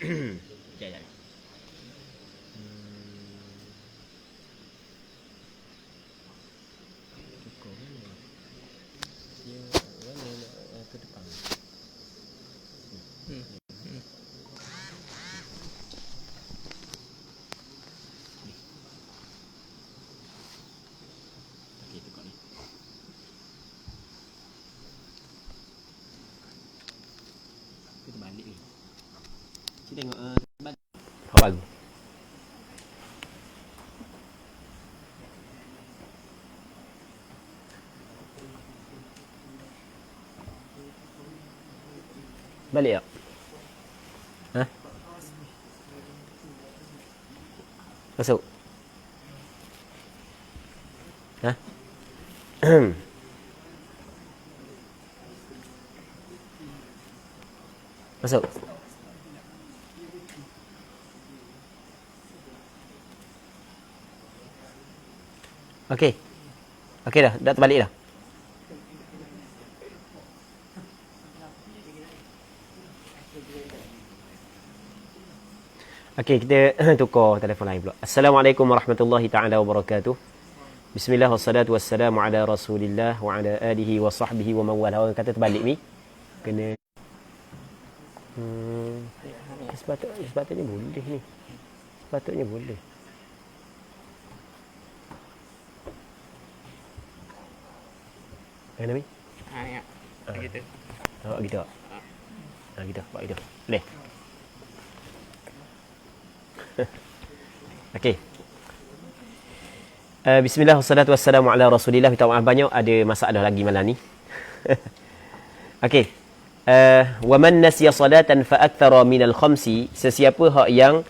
Sekejap. Cukup mana? Dia mana ke depan? Okey, tukar ni. Kita balik ni. Kita tengok balik. Bagus. Balik tak? Ha? Masuk? Ha? Masuk? Okey. Okey dah terbalik dah. Okey, kita tukar telefon lain pula. Assalamualaikum warahmatullahi taala wabarakatuh. Bismillah wassalatu wassalamu ala Rasulillah wa ala alihi wa sahbihi wa man wala. Orang kata terbalik ni. Kena sepatutnya boleh ni. Sepatutnya boleh. Mana ni? Ya. Begitu. Oh, gitu. Gitu, buat gitu. Boleh. Okey. Bismillah wassalatu wassalamu ala Rasulillah. Minta maaf banyak ada masalah lagi malam ni. Okey. Wa man nasiya salatan fa akthara min al-khamsi, sesiapa hak yang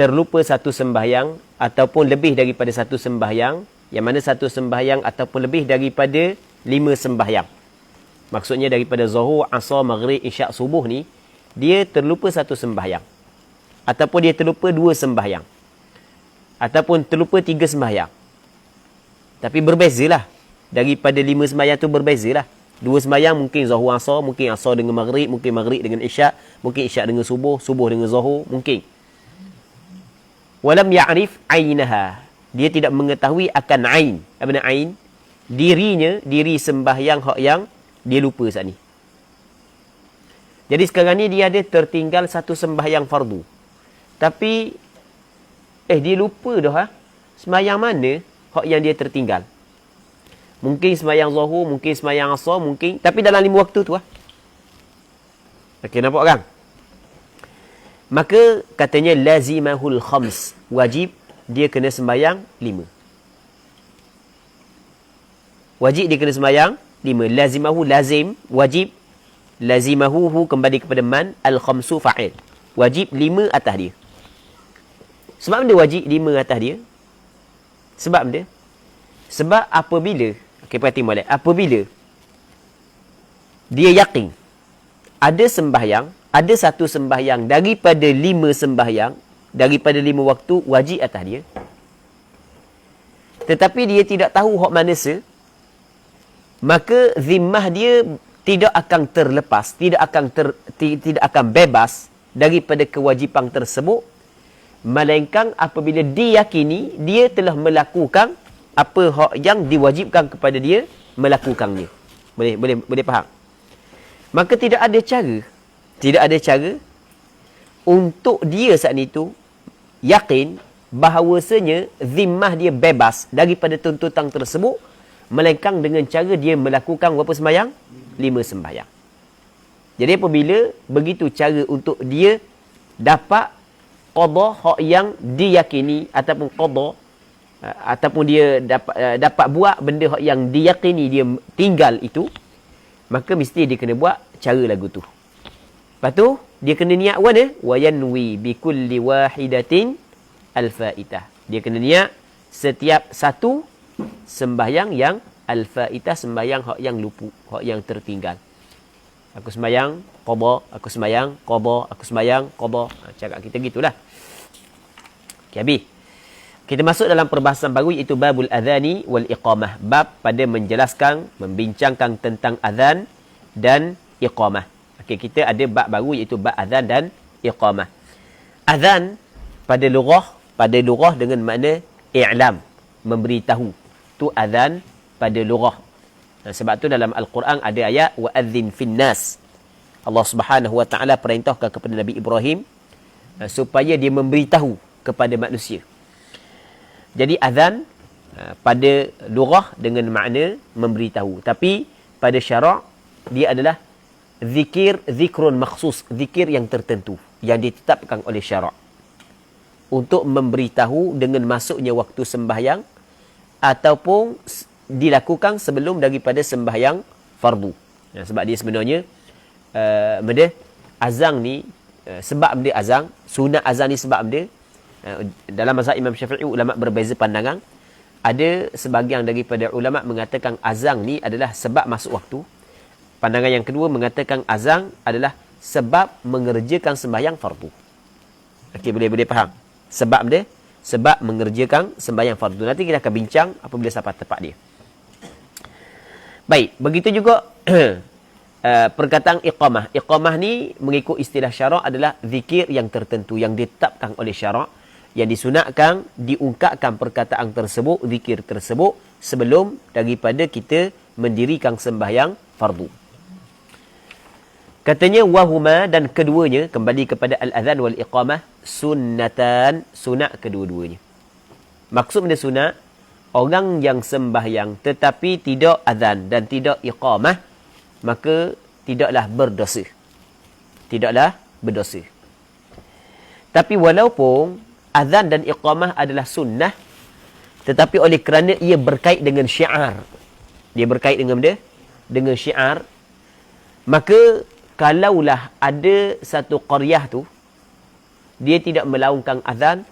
terlupa satu sembahyang ataupun lebih daripada satu sembahyang, yang mana satu sembahyang ataupun lebih daripada 5 sembahyang. Maksudnya daripada zuhur, asar, maghrib, isyak, subuh ni, dia terlupa satu sembahyang. Ataupun dia terlupa 2 sembahyang. Ataupun terlupa 3 sembahyang. Tapi berbezalah. Daripada 5 sembahyang tu berbezalah. 2 sembahyang mungkin zuhur asar, mungkin asar dengan maghrib, mungkin maghrib dengan isyak, mungkin isyak dengan subuh, subuh dengan zuhur, mungkin. Walam ya'rif ainaha. Dia tidak mengetahui akan ain. Apa makna ain? Dirinya, diri sembahyang hak yang dia lupa saat ni. Jadi sekarang ni dia ada tertinggal satu sembahyang fardu. Tapi dia lupa dah sembahyang mana hak yang dia tertinggal. Mungkin sembahyang zuhur, mungkin sembahyang asar, mungkin, tapi dalam 5 waktu tu Okey, nampak kan? Maka katanya lazimahul khams, wajib dia kena sembahyang 5. Wajib dia kena sembahyang 5. Lazimahu lazim, wajib. Lazimahu kembali kepada man, al-khamsu fa'il. Wajib 5 atas dia. Sebab dia wajib 5 atas dia? Sebab apabila, okey, perhati molek, apabila dia yakin ada sembahyang, ada satu sembahyang daripada 5 sembahyang, daripada 5 waktu wajib atas dia, tetapi dia tidak tahu hak mana maka zimmah dia tidak akan terlepas, tidak akan bebas daripada kewajipan tersebut, melainkan apabila diyakini dia telah melakukan apa hak yang diwajibkan kepada dia melakukannya. Boleh faham? Maka tidak ada cara untuk dia saat itu yakin bahawasanya zimmah dia bebas daripada tuntutan tersebut, melainkan dengan cara dia melakukan berapa sembahyang? 5 sembahyang. Jadi apabila begitu cara untuk dia dapat qada hak yang diyakini, ataupun qada ataupun dia dapat buat benda hak yang diyakini dia tinggal itu, maka mesti dia kena buat cara lagu tu. Lepas tu dia kena niat mana? Wa yanwi bi kulli wahidatin al-faitah. Dia kena niat setiap satu sembahyang yang al-faitah, sembahyang hak yang lupa, hak yang tertinggal. Aku sembahyang qada, aku sembahyang qada, aku sembahyang qada. Cakap kita gitulah. Okey, habis. Kita masuk dalam perbahasan baru, iaitu babul adhani wal iqamah. Bab pada menjelaskan, membincangkan tentang azan dan iqamah. Okey, kita ada bab baru iaitu bab azan dan iqamah. Azan pada lughah dengan makna i'lam, memberitahu. Tu azan pada lughah. Sebab tu dalam Al-Quran ada ayat wa adzin finnas. Allah Subhanahu wa taala perintahkan kepada Nabi Ibrahim supaya dia memberitahu kepada manusia. Jadi azan pada lughah dengan makna memberitahu, tapi pada syarak dia adalah zikrun makhsus, zikir yang tertentu yang ditetapkan oleh syarak untuk memberitahu dengan masuknya waktu sembahyang ataupun dilakukan sebelum daripada sembahyang fardu. Sebab dia sebenarnya azan ni sebab dia azan, sunat azan ni sebab dia dalam mazhab Imam Syafi'i ulama berbeza pandangan. Ada sebahagian daripada ulama mengatakan azan ni adalah sebab masuk waktu. Pandangan yang kedua mengatakan azan adalah sebab mengerjakan sembahyang fardu. Okey, boleh faham? Sebab mengerjakan sembahyang fardu. Nanti kita akan bincang apabila sampai tepat dia. Baik, begitu juga perkataan iqamah. Iqamah ni mengikut istilah syarak adalah zikir yang tertentu yang ditetapkan oleh syarak, yang disunatkan diungkapkan perkataan tersebut, zikir tersebut sebelum daripada kita mendirikan sembahyang fardu. Katanya wahuma, dan keduanya, kembali kepada al-adhan wal iqamah, sunnatan, sunat kedua-duanya. Maksud benda sunat, orang yang sembahyang tetapi tidak adhan dan tidak iqamah, maka tidaklah berdosa. Tidaklah berdosa. Tapi walaupun azan dan iqamah adalah sunnah, tetapi oleh kerana ia berkait dengan syiar, dia berkait dengan benda, dengan syiar, maka kalaulah ada satu qaryah tu dia tidak melaungkan azan,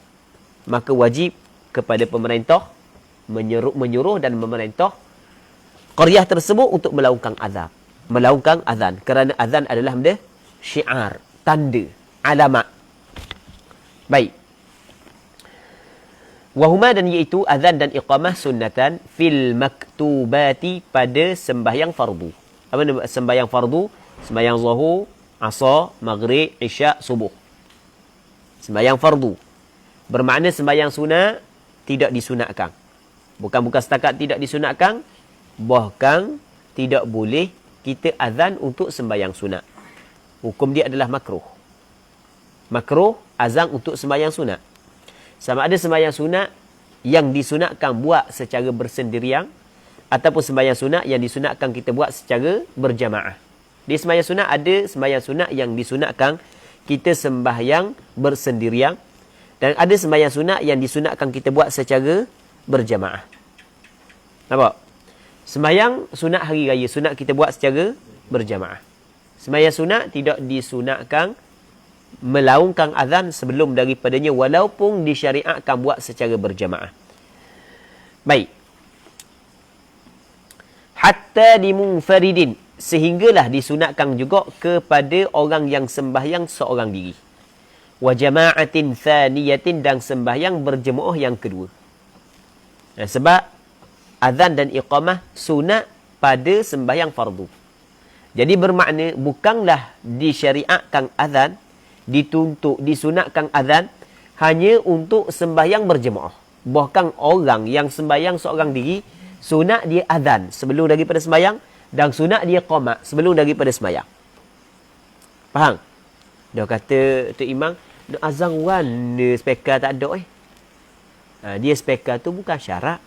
maka wajib kepada pemerintah menyuruh dan memerintah qaryah tersebut untuk melaungkan azan, kerana azan adalah benda syiar, tanda, alamat. Baik. Wahuma, dan iaitu azan dan iqamah sunnatan fil maktubati, pada sembahyang fardu. Apa nama sembahyang fardu? Sembahyang zuhur, asar, maghrib, isyak, subuh. Sembahyang fardu. Bermakna sembahyang sunat tidak disunatkan. Bukan setakat tidak disunatkan, bahkan tidak boleh kita azan untuk sembahyang sunat. Hukum dia adalah makruh. Makruh azan untuk sembahyang sunat. Sama ada sembahyang sunat yang disunatkan buat secara bersendirian ataupun sembahyang sunat yang disunatkan kita buat secara berjamaah. Di sembahyang sunat ada sembahyang sunat yang disunatkan kita sembahyang bersendirian, dan ada sembahyang sunat yang disunatkan kita buat secara berjamaah. Nampak? Sembahyang sunat hari raya sunat kita buat secara berjamaah. Sembahyang sunat tidak disunatkan melaungkan azan sebelum daripadanya walaupun disyariatkan buat secara berjamaah. Baik. Hatta limunfaridin, sehinggalah disunatkan juga kepada orang yang sembahyang seorang diri. Wa jama'atin thaniyatin, dan sembahyang berjemaah yang kedua. Sebab azan dan iqamah sunat pada sembahyang fardu. Jadi bermakna bukanlah disyariatkan azan, dituntut, disunatkan azan hanya untuk sembahyang berjemaah. Bahkan orang yang sembahyang seorang diri, sunat dia azan sebelum daripada sembahyang, dan sunat dia qamat sebelum daripada sembahyang. Faham? Dia kata tu imam, azan warna speaker tak ada dia speaker tu bukan syarat.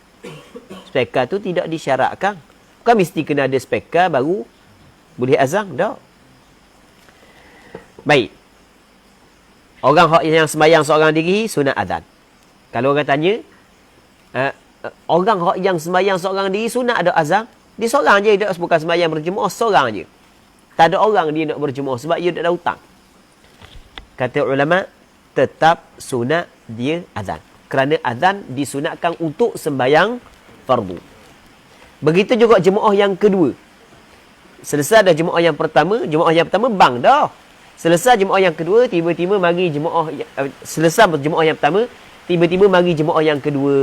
Speaker tu tidak disyaratkan. Bukan mesti kena ada speaker baru boleh azan, tak. Baik. Orang yang sembahyang seorang diri sunat azan. Kalau orang tanya, orang yang sembahyang seorang diri sunat ada azan, dia seorang je, dia bukan sembahyang berjemaah, seorang je. Tak ada orang dia nak berjemaah sebab dia tak ada hutang. Kata ulama, tetap sunat dia azan. Kerana azan disunatkan untuk sembahyang fardu. Begitu juga jemaah yang kedua. Selesai dah jemaah yang pertama bang dah. Selesai jemaah yang kedua, tiba-tiba mari jemaah, selesai jemaah yang pertama, tiba-tiba mari jemaah yang kedua.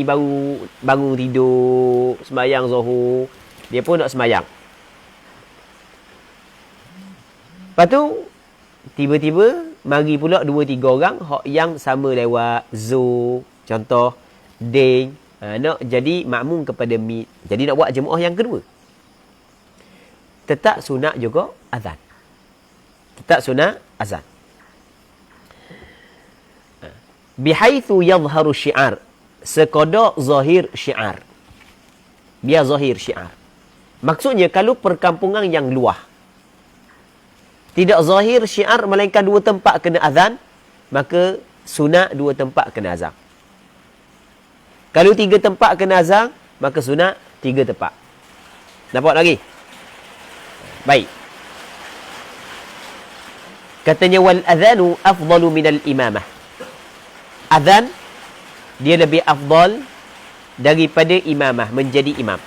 Baru bangun tidur, sembahyang zuhur, dia pun nak sembahyang. Lepas tu, tiba-tiba mari pula 2-3 orang hak yang sama lewat Zu, contoh Ding, nak jadi makmum kepada mi. Jadi nak buat jemaah yang kedua. Tetap sunat juga azan. Tetap sunat azan. Bihaitsu yadhharu syiar, sekadar zahir syiar. Biar zahir syiar. Maksudnya kalau perkampungan yang luah, tidak zahir syiar melainkan 2 tempat kena azan, maka sunat 2 tempat kena azan. Kalau 3 tempat kena azan, maka sunat 3 tempat. Nampak lagi? Baik. Katanya wal adhanu afdalu minal imamah. Azan dia lebih afdal daripada imamah, menjadi imam.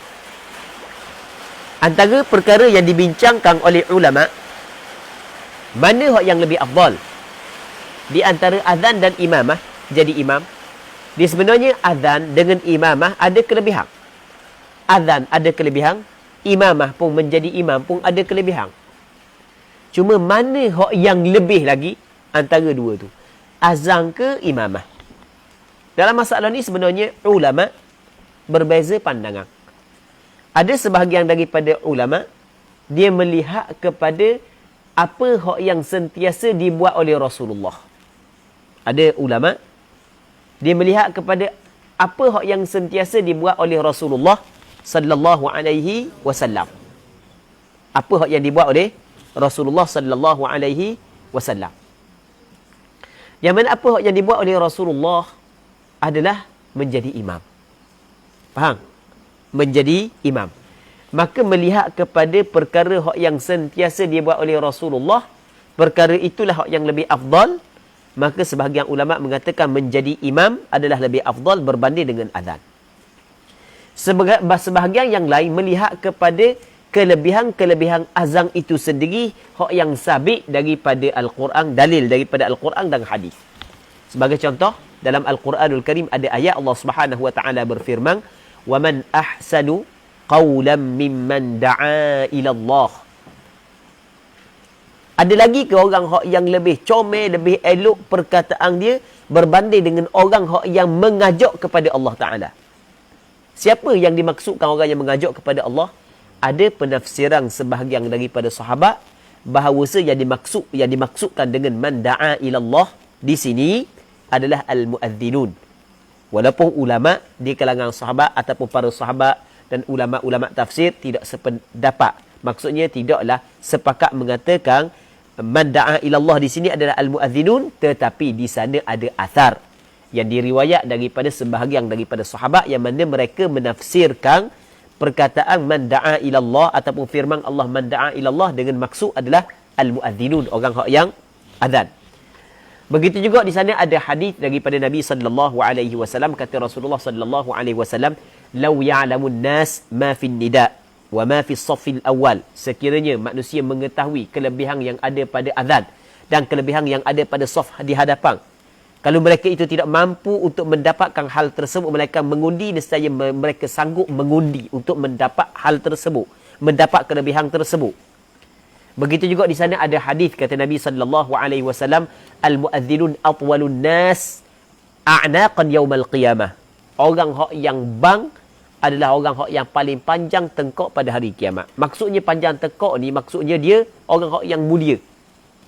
Antara perkara yang dibincangkan oleh ulama, mana hak yang lebih afdal di antara azan dan imamah, jadi imam? Dia sebenarnya azan dengan imamah ada kelebihan. Azan ada kelebihan, imamah pun menjadi imam pun ada kelebihan. Cuma mana hak yang lebih lagi antara dua tu? Azan ke imamah? Dalam masalah ni sebenarnya ulama berbeza pandangan. Ada sebahagian daripada ulama dia melihat kepada apa hak yang sentiasa dibuat oleh Rasulullah. Ada ulama dia melihat kepada apa hak yang sentiasa dibuat oleh Rasulullah sallallahu alaihi wasallam. Apa hak yang dibuat oleh Rasulullah sallallahu alaihi wasallam. Yang mana apa hak yang dibuat oleh Rasulullah adalah menjadi imam. Faham? Menjadi imam. Maka melihat kepada perkara hak yang sentiasa dibuat oleh Rasulullah, perkara itulah hak yang lebih afdal. Maka sebahagian ulama mengatakan menjadi imam adalah lebih afdal berbanding dengan azan. Sebahagian yang lain melihat kepada kelebihan-kelebihan azan itu sendiri, hak yang sabit daripada Al-Quran, dalil daripada Al-Quran dan hadis. Sebagai contoh, dalam Al-Quranul Karim ada ayat Allah Subhanahu wa taala berfirman, "Wa man ahsanu qawlan mimman da'a ila Allah." Ada lagi ke orang hak yang lebih comel, lebih elok perkataan dia berbanding dengan orang hak yang mengajak kepada Allah Ta'ala? Siapa yang dimaksudkan orang yang mengajak kepada Allah? Ada penafsiran sebahagian daripada sahabat bahawa yang dimaksudkan dengan man da'a ila Allah di sini adalah al-muadzinun. Walaupun ulama di kalangan sahabat ataupun para sahabat dan ulama-ulama tafsir tidak sependapat. Maksudnya tidaklah sepakat mengatakan man da'a ila Allah di sini adalah al-muadzinun, tetapi di sana ada athar yang diriwayat daripada sebahagian daripada sahabat yang mana mereka menafsirkan perkataan man da'a ila Allah ataupun firman Allah man da'a ila Allah dengan maksud adalah al-muadzinun, orang hak yang azan. Begitu juga di sana ada hadis daripada Nabi sallallahu alaihi wasallam, kata Rasulullah sallallahu alaihi wasallam, "Lau ya'lamun nas ma fin nida' wa ma fi as-saffil awal." Sekiranya manusia mengetahui kelebihan yang ada pada azan dan kelebihan yang ada pada saf di hadapan, kalau mereka itu tidak mampu untuk mendapatkan hal tersebut melainkan mengundi, nescaya mereka sanggup mengundi untuk mendapat hal tersebut, mendapat kelebihan tersebut. Begitu juga di sana ada hadis kata Nabi sallallahu alaihi wasallam, "Al-muadzinun atwalun nas a'naqan yaumal qiyamah." Orang hak yang bang adalah orang hak yang paling panjang tengkok pada hari kiamat. Maksudnya panjang tengkok ni maksudnya dia orang hak yang mulia.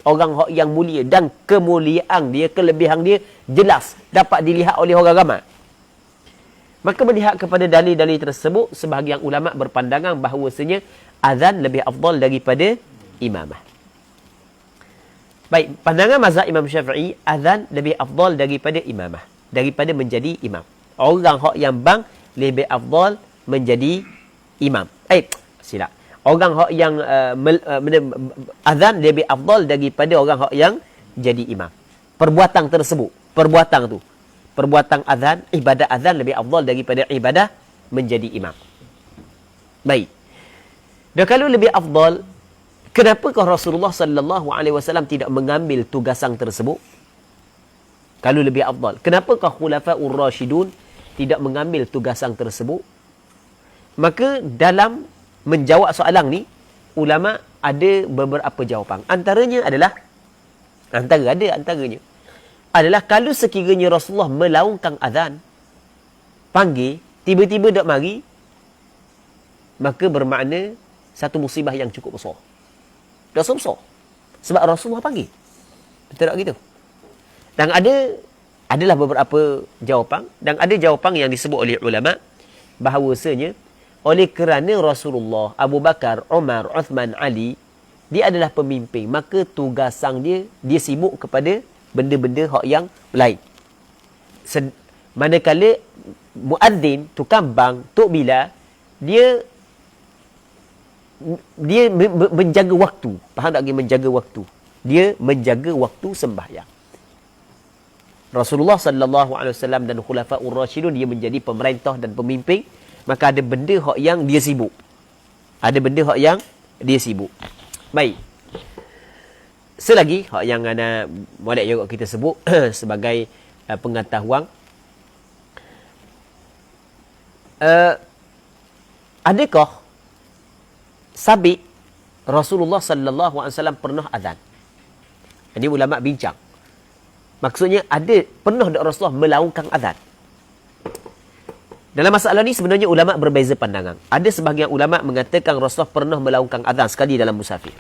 Orang hak yang mulia dan kemuliaan dia, kelebihan dia jelas dapat dilihat oleh orang ramai. Maka melihat kepada dalil-dalil tersebut, sebahagian ulama berpandangan bahawasanya azan lebih afdal daripada imamah. Baik, pandangan mazhab Imam Syafi'i, azan lebih afdal daripada imamah, daripada menjadi imam. Orang hak yang bang lebih afdal menjadi imam. Silap. Orang hak yang azan lebih afdal daripada orang hak yang jadi imam. Perbuatan tersebut, perbuatan azan, ibadah azan lebih afdal daripada ibadah menjadi imam. Baik. Dan kalau lebih afdal, kenapakah Rasulullah sallallahu alaihi wasallam tidak mengambil tugasan tersebut? Kalau lebih afdal, kenapakah Khulafaur Rasyidun tidak mengambil tugasan tersebut? Maka dalam menjawab soalan ni, ulama ada beberapa jawapan. Antaranya adalah Antaranya adalah kalau sekiranya Rasulullah melaungkan azan, panggil, tiba-tiba tak mari, maka bermakna satu musibah yang cukup besar. Dosa besar. Sebab Rasulullah panggil. Betul tak gitu? Dan adalah beberapa jawapan, dan ada jawapan yang disebut oleh ulama bahawasanya oleh kerana Rasulullah, Abu Bakar, Umar, Uthman, Ali, dia adalah pemimpin, maka tugasan dia sibuk kepada benda-benda hak yang lain. Manakala muadzin, tukang bang, Tok Bilal, dia menjaga waktu. Faham tak? Dia menjaga waktu. Dia menjaga waktu sembahyang. Rasulullah sallallahu alaihi wasallam dan khulafaur rasyidun, dia menjadi pemerintah dan pemimpin, maka ada benda hak yang dia sibuk. Baik. Selagi hak yang ana molek juga kita sebut sebagai pengetahuan, adakah sabit Rasulullah sallallahu alaihi wasallam pernah azan? Ini ulama bincang. Maksudnya pernah tak Rasulullah melaungkan azan? Dalam masalah ni sebenarnya ulama berbeza pandangan. Ada sebahagian ulama mengatakan Rasulullah pernah melaungkan azan sekali dalam musafir.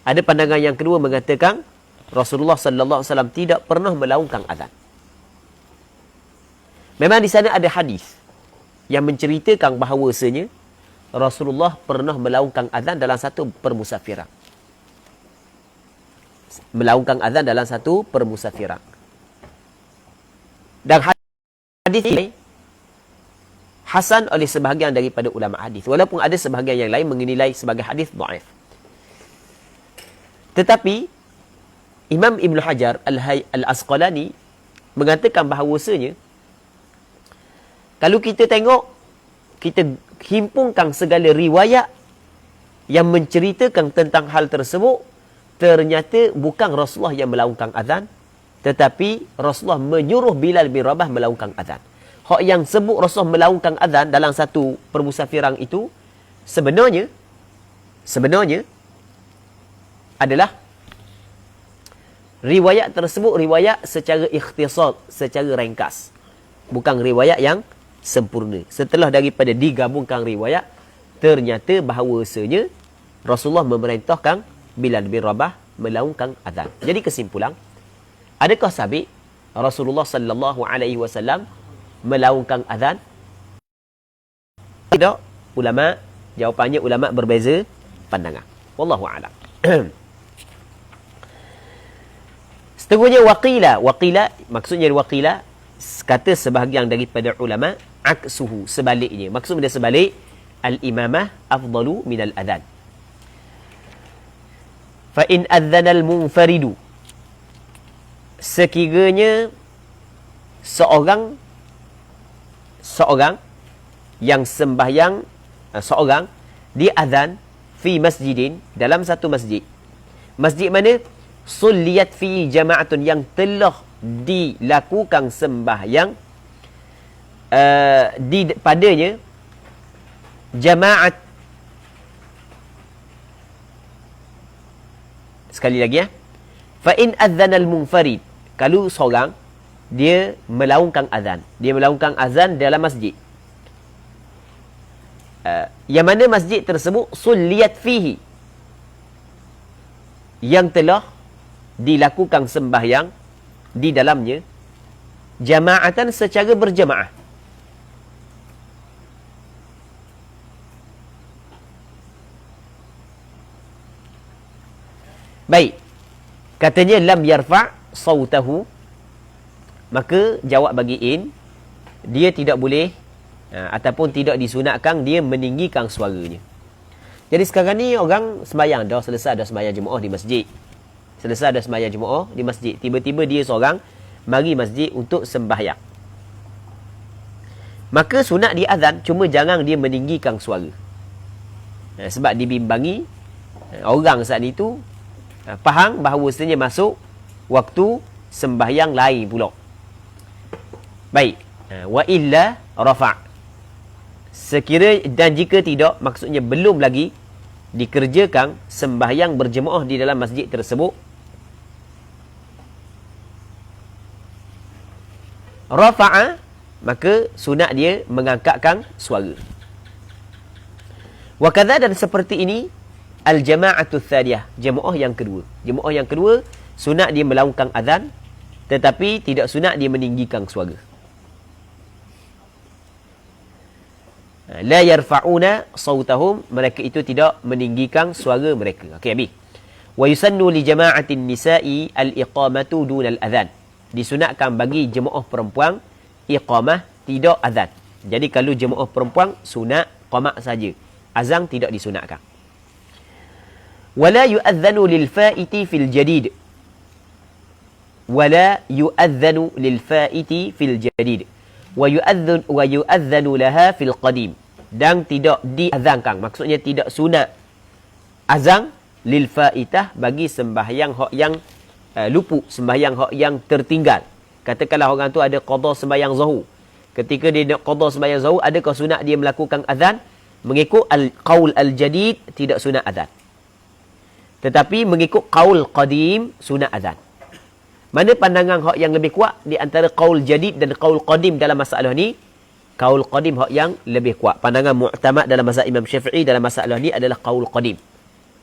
Ada pandangan yang kedua mengatakan Rasulullah sallallahu alaihi wasallam tidak pernah melaungkan azan. Memang di sana ada hadis yang menceritakan bahawasanya Rasulullah pernah melaungkan azan dalam satu permusafiran. Dan hadis ini hasan oleh sebahagian daripada ulama hadis, walaupun ada sebahagian yang lain menilai sebagai hadis dhaif. Tetapi Imam Ibn Hajar Al-Asqalani mengatakan bahawasanya kalau kita tengok, kita himpunkan segala riwayat yang menceritakan tentang hal tersebut, ternyata bukan Rasulullah yang melaungkan azan, tetapi Rasulullah menyuruh Bilal bin Rabah melaungkan azan. Hak yang sebut Rasulullah melaungkan azan dalam satu permusafiran itu sebenarnya adalah riwayat tersebut riwayat secara ikhtisar, secara ringkas, bukan riwayat yang sempurna. Setelah daripada digabungkan riwayat, ternyata bahawasanya Rasulullah memerintahkan Bilal bin Rabah melaungkan azan. Jadi kesimpulan, adakah sabit Rasulullah sallallahu alaihi wasallam melaungkan azan? Tidak. Jawapannya ulama berbeza pandangan. Wallahu a'lam. Seterusnya waqila, maksudnya waqila, kata sebahagian daripada ulama, aksuhu, sebaliknya. Maksud dia sebalik, al-imamah afdalu minal adhan. Fa in adzana al-munfaridu, sekiranya seorang yang sembahyang, seorang dia azan fi masjidin, dalam satu masjid. Masjid mana? Sulliyat fi jama'atun, yang telah dilakukan sembahyang padanya jama'at. Sekali lagi ya. Fa in adzana al-munfarid, kalau seorang dia melaungkan azan dalam masjid, yang mana masjid tersebut sulliyat fihi, yang telah dilakukan sembahyang di dalamnya, jama'atan, secara berjamaah. Baik, katanya lam yarfa' sautahu, maka jawab bagi in, dia tidak boleh ataupun tidak disunatkan dia meninggikan suaranya. Jadi sekarang ni orang sembahyang, dah selesai dah sembahyang Jumaat di masjid. Tiba-tiba dia seorang mari masjid untuk sembahyang. Maka sunat dia azan, cuma jangan dia meninggikan suara. Sebab dibimbangi orang saat itu faham bahawasanya masuk waktu sembahyang lain pula. Baik. Wa illa rafa'. Dan jika tidak, maksudnya belum lagi dikerjakan sembahyang berjemaah di dalam masjid tersebut, Rafa'a, maka sunat dia mengangkatkan suara. Wa kadza, dan seperti ini al-jama'atu tsaniyah, jemaah yang kedua. Jemaah yang kedua sunat dia melaungkan azan, tetapi tidak sunat dia meninggikan suara. La yarfa'una sautahum, mereka itu tidak meninggikan suara mereka. Okey, habis. Wa yusannu li jama'atin nisa'i al-iqamatu duna al-adhan. Disunatkan bagi jemaah perempuan iqamah, tidak azan. Jadi kalau jemaah perempuan sunat qamat saja. Azan tidak disunatkan. Wala yu'adhanu lil fa'iti fil jadid. Wala yu'adhanu lil fa'iti fil jadid. Wa yu'adhanu laha fil qadim. Dan tidak diazankan, maksudnya tidak sunat azan lil fa'itah bagi sembahyang hak yang luput, sembahyang hak yang tertinggal. Katakanlah orang tu ada qada sembahyang zuhur. Ketika dia nak qada sembahyang zuhur, adakah sunat dia melakukan azan? Mengikut qaul al-jadid tidak sunat azan. Tetapi mengikut qaul qadim sunat azan. Mana pandangan hak yang lebih kuat di antara qaul jadid dan qaul qadim dalam masalah ni? Qaul qadim hak yang lebih kuat. Pandangan mu'tamad dalam mazhab Imam Syafi'i dalam masalah ni adalah qaul qadim.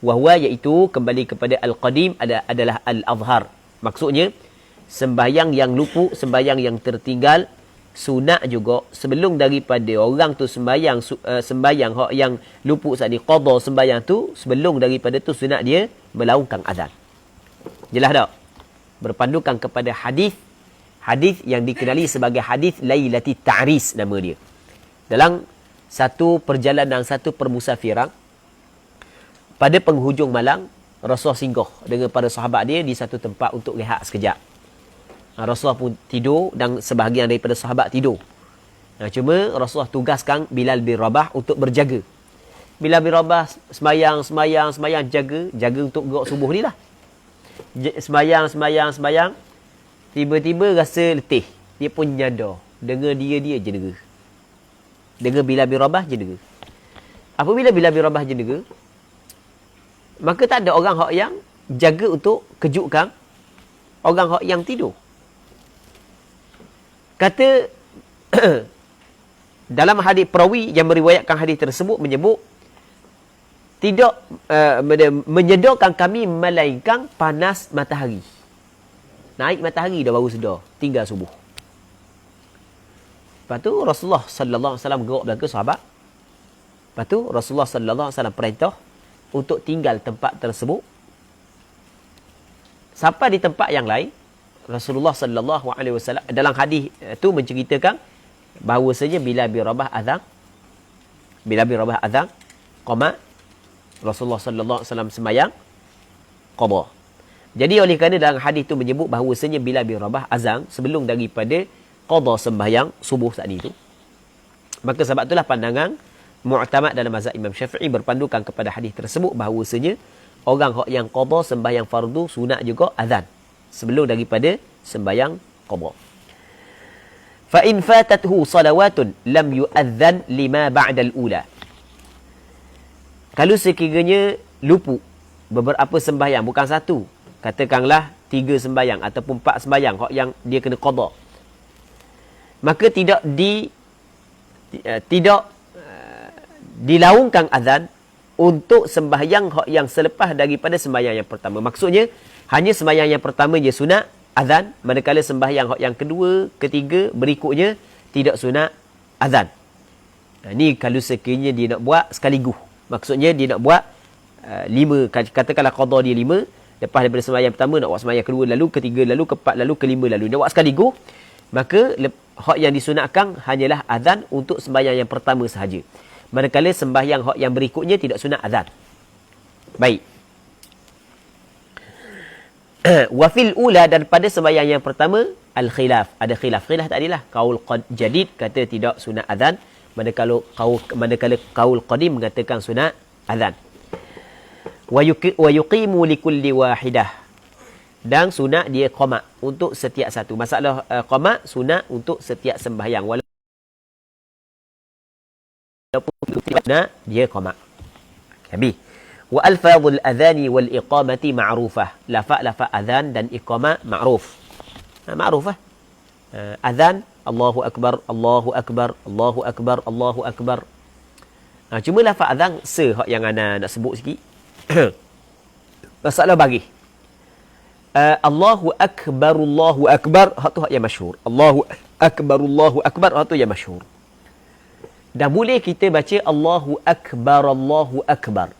Wahwa, iaitu kembali kepada al-qadim adalah al-azhar. Maksudnya sembahyang yang luput, sembahyang yang tertinggal sunat juga sebelum daripada orang tu sembahyang hak yang luput saat ni qada sembahyang tu, sebelum daripada tu sunat dia melaungkan azan. Jelas tak? Berpandukan kepada hadis yang dikenali sebagai hadis Lailatul Ta'ris nama dia. Dalam satu perjalanan, satu permusafiran, pada penghujung malam Rasulullah singgah dengan para sahabat dia di satu tempat untuk rehat sekejap. Rasulullah pun tidur dan sebahagian daripada sahabat tidur. Cuma Rasulullah tugaskan Bilal bin Rabah untuk berjaga. Bilal bin Rabah semayang, jaga untuk gerak subuh ni lah. Semayang. Tiba-tiba rasa letih. Dia pun nyadar. Dengar dia je dengar. Dengar Bilal bin Rabah je dengar. Apabila Bilal bin Rabah je dengar, maka tak ada orang hak yang jaga untuk kejutkan orang hak yang tidur. Kata dalam hadis perawi yang meriwayatkan hadis tersebut menyebut tidak menyedarkan kami melainkan panas matahari. Naik matahari dah baru sedar, tinggal subuh. Lepas tu Rasulullah sallallahu alaihi wasallam gerak belakang sahabat. Lepas tu Rasulullah sallallahu alaihi wasallam perintah untuk tinggal tempat tersebut. Sampai di tempat yang lain, Rasulullah sallallahu alaihi wasallam dalam hadis tu menceritakan bahawasanya Bilal bin Rabah azan, qamat, Rasulullah sallallahu alaihi wasallam sembahyang, qada. Jadi oleh kerana dalam hadis tu menyebut bahawasanya Bilal bin Rabah azan sebelum daripada qada sembahyang subuh saat itu, maka sebab itulah pandangan mu'tamad dalam mazhab Imam Syafi'i berpandukan kepada hadis tersebut bahawasanya orang yang qada sembahyang fardu sunat juga azan sebelum daripada sembahyang qada. Fa in fatathu salawatun lam yu'adzan lima ba'da al-ula. Kalau sekiranya luput beberapa sembahyang, bukan satu, katakanlah 3 sembahyang ataupun 4 sembahyang hak yang dia kena qada, maka tidak dilaungkan azan untuk sembahyang hak yang selepas daripada sembahyang yang pertama. Maksudnya hanya sembahyang yang pertama je sunat azan, manakala sembahyang hak yang kedua, ketiga, berikutnya tidak sunat azan. Ni kalau sekiranya dia nak buat sekaligus. Maksudnya dia nak buat 5, katakanlah qada dia 5, lepas daripada sembahyang pertama nak buat sembahyang kedua, lalu ketiga, lalu keempat, lalu kelima, lalu nak buat sekaligus, maka hak yang disunatkan hanyalah azan untuk sembahyang yang pertama sahaja. Manakala sembahyang hak yang berikutnya tidak sunat azan. Baik. Wa fil ula, dan pada sembahyang yang pertama al-khilaf, ada khilaf. Khilaf tadi lah. Qaul jadid kata tidak sunat azan, manakala qaul qadim mengatakan sunat azan. Wa yuqimu likulli wahidah, dan sunat dia qamat untuk setiap satu. Masalah qamat sunat untuk setiap sembahyang, walaupun sunat dia qamat. Habis. Wa alfazul adhani wal iqamati ma'rufah. Lafaz azan dan iqamah ma'ruf. Ma'ruf lah. Azan Allahu akbar, Allahu akbar, Allahu akbar, Allahu akbar. Cuma lafaz azan hak yang ana nak sebut sikit. Masalah bagi. Allahu akbar, Allahu akbar, hak tu hak yang masyhur. Allahu akbar, hak tu yang masyhur. Dan boleh kita baca Allahu akbar, Allahu akbar.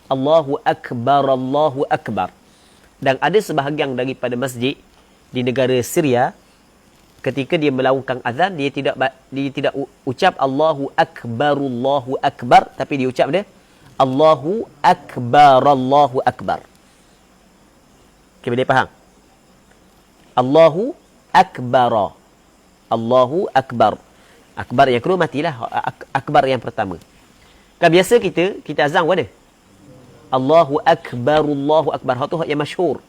Allahu akbar, Allahu akbar. Dan ada sebahagian daripada masjid di negara Syria, ketika dia melaungkan azan, dia tidak ucap Allahu akbar, Allahu akbar, tapi dia ucap dia Allahu akbar, Allahu akbar. Okay, boleh faham? Allahu akbar, Allahu akbar. Akbar yang kedua matilah, akbar yang pertama. Kan biasa kita azan mana? Allahu akbar, Allahu akbar. Hak tu hak yang masyhur.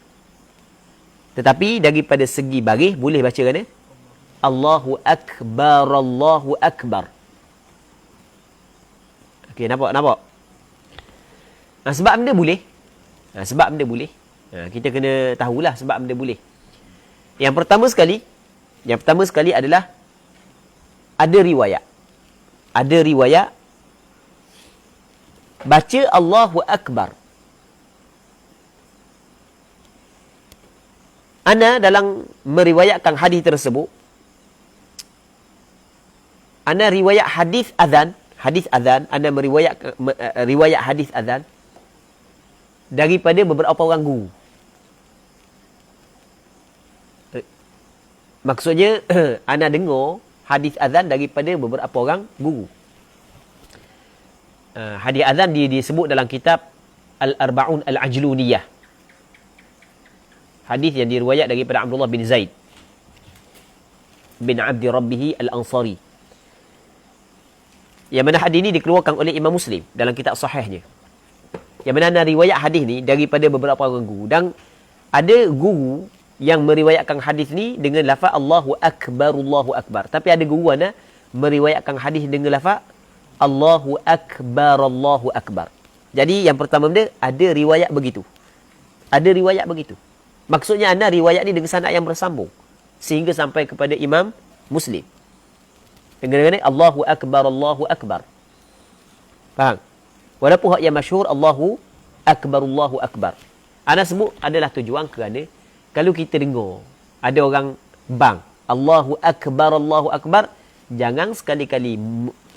Tetapi daripada segi baris boleh baca kan? Allahu akbar, Allahu akbar. Okey, nampak? Sebab benda boleh. Sebab benda boleh. Kita kena tahulah sebab benda boleh. Yang pertama sekali adalah ada riwayat. Ada riwayat baca Allahu akbar. Ana dalam meriwayatkan hadis tersebut, ana riwayat hadis azan, ana riwayat hadis azan daripada beberapa orang guru. Maksudnya ana dengar hadis azan daripada beberapa orang guru. Hadis azan disebut dalam kitab Al-Arba'un Al-Ajluniyah. Hadis yang diriwayat daripada Abdullah bin Zaid bin Abdi Rabbih Al-Ansari. Yang mana hadis ini dikeluarkan oleh Imam Muslim dalam kitab sahihnya. Yang mana riwayat hadis ni daripada beberapa orang guru. Dan ada guru yang meriwayatkan hadis ni dengan lafaz Allahu akbar, Allahu akbar. Tapi ada guru ana meriwayatkan hadis dengan lafaz Allahu akbar, Allahu akbar. Jadi yang pertama benda, ada riwayat begitu. Ada riwayat begitu. Maksudnya anda riwayat ni dengan sanad yang bersambung sehingga sampai kepada Imam Muslim. Dengan Allahu akbar, Allahu akbar. Faham? Walaupun hak yang masyhur Allahu akbar, Allahu akbar. Ana sebut adalah tujuan kerana kalau kita dengar ada orang bang Allahu akbar, Allahu akbar, jangan sekali-kali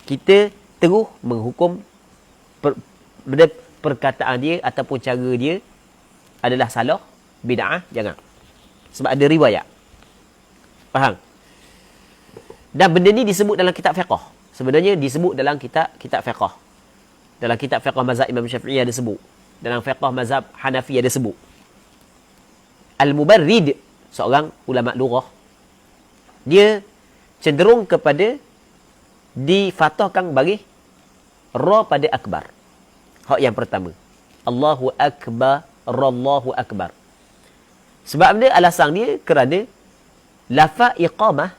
kita terus menghukum perkataan dia ataupun cara dia adalah salah, bid'ah, jangan. Sebab ada riwayat. Faham? Dan benda ni disebut dalam kitab fiqh. Sebenarnya disebut dalam kitab fiqh. Dalam kitab fiqh mazhab Imam Syafi'i ada sebut. Dalam fiqh mazhab Hanafi ada sebut. Al-Mubarrid, seorang ulama lughah, dia cenderung kepada difatahkan bagi ra pada akbar. Hak yang pertama. Allahu akbar, Allahu akbar. Sebab dia alasan dia kerana lafaz iqamah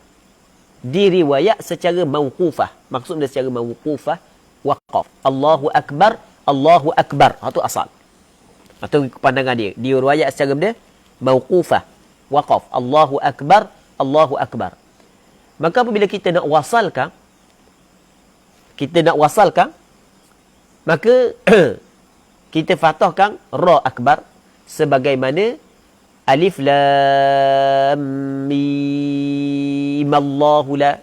diriwayat secara mauqufah. Maksudnya secara mauqufah waqaf. Allahu akbar, Allahu akbar. Itu asal. Atau pandangan dia. Dia riwayat secara benda mauqufah waqaf. Allahu akbar, Allahu akbar. Maka apabila kita nak wasalkan, maka kita fatahkan ra akbar sebagaimana alif lam mim Allahu la.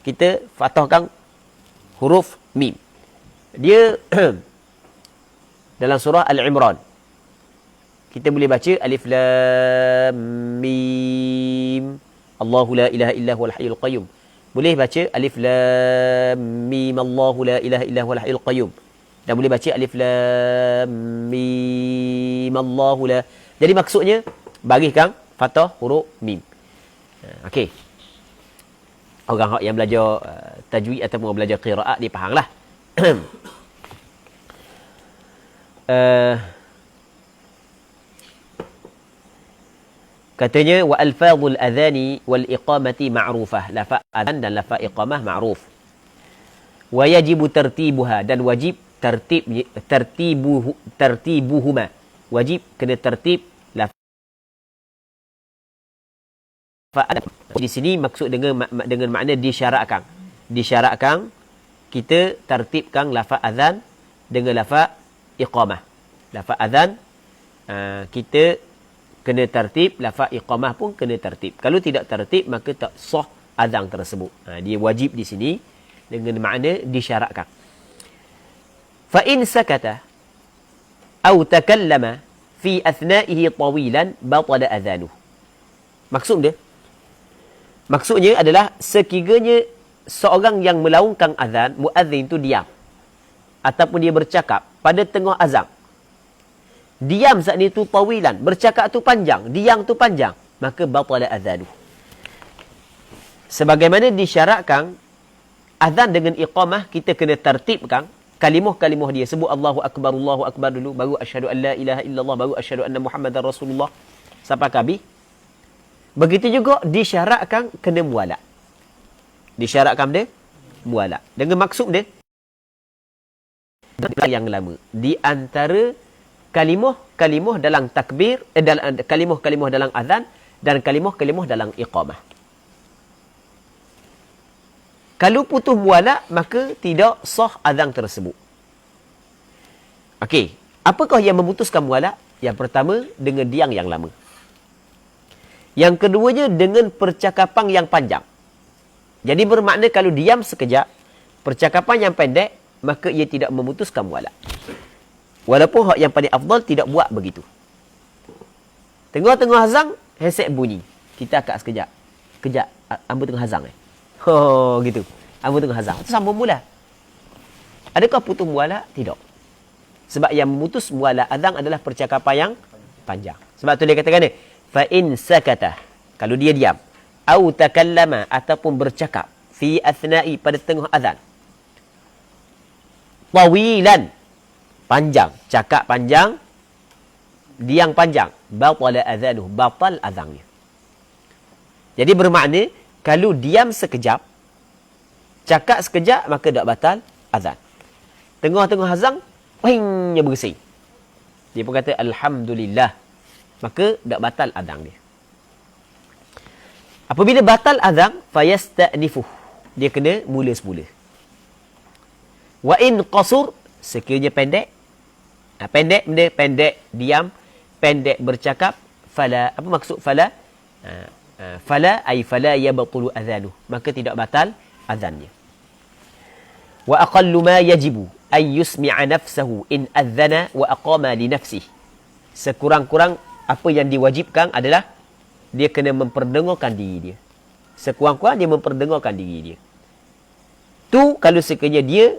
Kita fatahkan huruf mim. Dia dalam surah Al-Imran. Kita boleh baca alif lam mim Allahu la ilaha illa huwal hayyul qayyum. Boleh baca alif lam mim Allahu la ilaha illa huwal hayyul qayyum. Dan boleh baca alif lam mim Allahu la. Jadi maksudnya bariskan fathah huruf mim. Okey. Orang yang belajar tajwid ataupun belajar qiraat dia fahamlah. Katanya wa alfazul adhani wal iqamati ma'rufah. Lafaz adhan dan lafaz iqamah ma'ruf. Wa yajibu tartibuha, dan wajib tartibuhuma. Wajib kena tertib lafaz Di sini maksud dengan makna disyarakkan. Disyarakkan, kita tertibkan lafaz azan dengan lafaz iqamah. Lafaz azan, kita kena tertib, lafaz iqamah pun kena tertib. Kalau tidak tertib, maka tak sah azan tersebut. Dia wajib di sini dengan makna disyarakkan. Fa in sakata aw takallama fi athna'ihi tawilan batala adhanuh. Maksudnya adalah sekiranya seorang yang melaungkan azan, muazzin itu diam ataupun dia bercakap pada tengah azan. Diam saat itu tawilan, bercakap tu panjang, diam tu panjang, maka batala adhanuh. Sebagaimana disyaratkan azan dengan iqamah, kita kena tertibkan kalimah-kalimah dia. Sebut Allahu Akbar dulu, baru asyhadu an la ilaha illallah, baru asyhadu anna Muhammadar Rasulullah sampai habis. Begitu juga disyaratkan kena mualak. Disyaratkan dia mualak. Dengan maksud dia yang lama. Di antara kalimah-kalimah dalam takbir, kalimah-kalimah dalam azan dan kalimah-kalimah dalam iqamah. Kalau putus mualak, maka tidak sah azan tersebut. Okey, apakah yang memutuskan mualak? Yang pertama, dengan diam yang lama. Yang keduanya, dengan percakapan yang panjang. Jadi bermakna kalau diam sekejap, percakapan yang pendek, maka ia tidak memutuskan mualak. Walaupun hak yang paling afdal tidak buat begitu. Tengah-tengah azan, handset bunyi. Kita akak sekejap. Kejap, hamba tengah azan. Oh, gitu. Hamba tengah azan. Itu sambung mula. Adakah putus mualak? Tidak. Sebab yang memutus mualak azan adalah percakapan yang panjang. Sebab tu dia katakan ni, fa in sakata, kalau dia diam, au takallama, ataupun bercakap, fi athna'i, pada tengah azan, tawilan, panjang, cakap panjang, diam panjang, batala adhanuh, batal azannya. Jadi bermakna kalau diam sekejap, cakap sekejap, maka tak batal azan. Tengah-tengah azan, wing, dia bergesing. Dia pun kata alhamdulillah, maka tak batal azan dia. Apabila batal azan, fayasta'nifuh, dia kena mula semula. Wa in qasur, sekiranya pendek, pendek diam, pendek bercakap, fala, apa maksud fala? Fala ay fala yabtulu adhanuh, maka tidak batal azannya. Wa aqallu ma yajibu ay yusmi'a nafsahu in adhana wa aqama li nafsihi. Sekurang-kurang apa yang diwajibkan adalah dia kena memperdengarkan diri dia. Sekurang-kurang dia memperdengarkan diri dia. Tu kalau sekiranya dia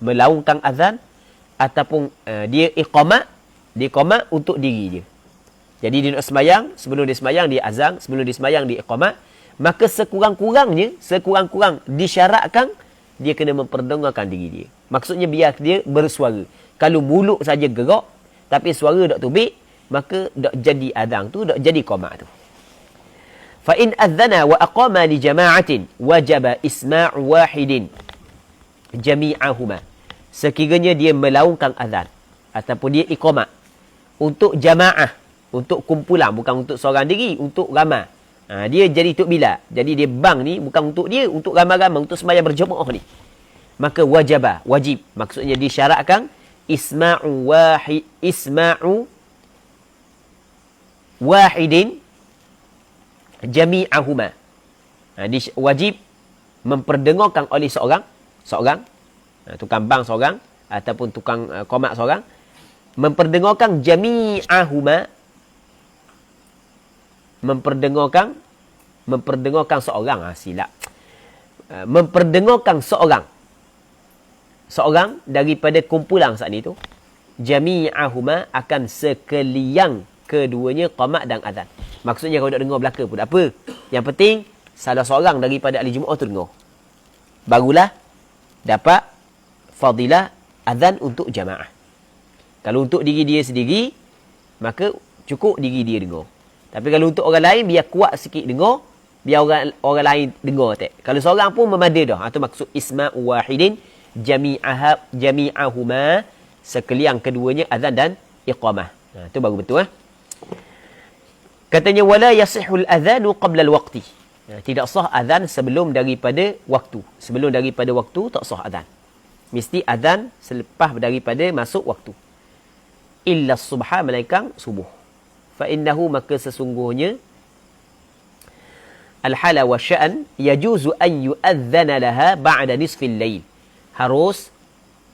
melaungkan azan ataupun dia iqamah, dia iqamah untuk diri dia. Jadi dia nak sembahyang, sebelum dia sembahyang dia azan, sebelum dia sembahyang dia iqamah, maka sekurang-kurang disyaratkan dia kena memperdengarkan diri dia. Maksudnya biar dia bersuara. Kalau mulut saja gerak tapi suara tak tubik, maka tak jadi azan tu, tak jadi iqamah tu. Fa in adzana wa aqama li jama'atin wajaba isma'u wahidin jami'ahuma. Sekiranya dia melaungkan azan ataupun dia iqamah untuk jamaah, untuk kumpulan, bukan untuk seorang diri, untuk ramai. Dia jadi tuk bila. Jadi dia bang ni bukan untuk dia, untuk ramai-ramai, untuk sembahyang berjemaah ni. Maka wajib. Maksudnya disyaratkan isma'u wahidin jami'ahuma. Wajib memperdengarkan oleh seorang, tukang bang seorang ataupun tukang qomat seorang, memperdengarkan jami'ahuma, memperdengarkan seorang, silap. Memperdengarkan seorang daripada kumpulan saat itu, jami'ahuma, akan sekalian keduanya qamat dan azan. Maksudnya kalau nak dengar belaka pun tak apa. Yang penting salah seorang daripada ahli Jumaat tu dengar. Barulah dapat fadilah azan untuk jamaah. Kalau untuk diri dia sendiri, maka cukup diri dia dengar. Tapi kalau untuk orang lain, biar kuat sikit dengar, biar orang lain dengar tak. Kalau seorang pun memada dah. Itu maksud isma'u wahidin jami'ahuma, sekalian keduanya azan dan iqamah. Itu baru betul. Katanya wala yasihul adhanu qabla al-waqti. Tidak sah azan sebelum daripada waktu. Sebelum daripada waktu tak sah azan. Mesti azan selepas daripada masuk waktu. Illa subha, melainkan subuh. Fa innahu, maka sesungguhnya al-hala wa sya'an yajuzu an yu'adzana laha ba'da nisfil lail. Harus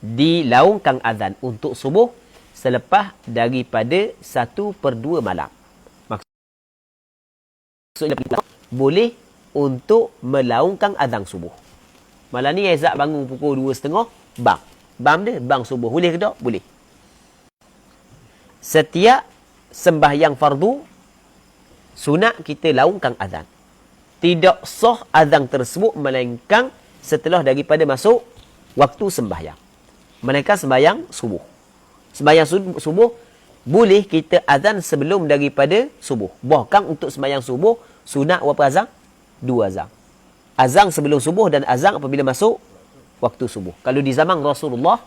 dilaungkan azan untuk subuh selepas daripada 1/2 malam. Maksudnya boleh untuk melaungkan azan subuh. Malam ni Aizat bangun pukul 2.30, bang dia, bang subuh. Boleh ke tak? Boleh. Setiap sembahyang fardu, sunat kita laungkan azan. Tidak sah azan tersebut melainkan setelah daripada masuk waktu sembahyang. Melainkan sembahyang subuh. Sembahyang subuh, boleh kita azan sebelum daripada subuh. Bahkan untuk sembahyang subuh, sunat berapa azan? 2 azan. Azan sebelum subuh dan azan apabila masuk waktu subuh. Kalau di zaman Rasulullah,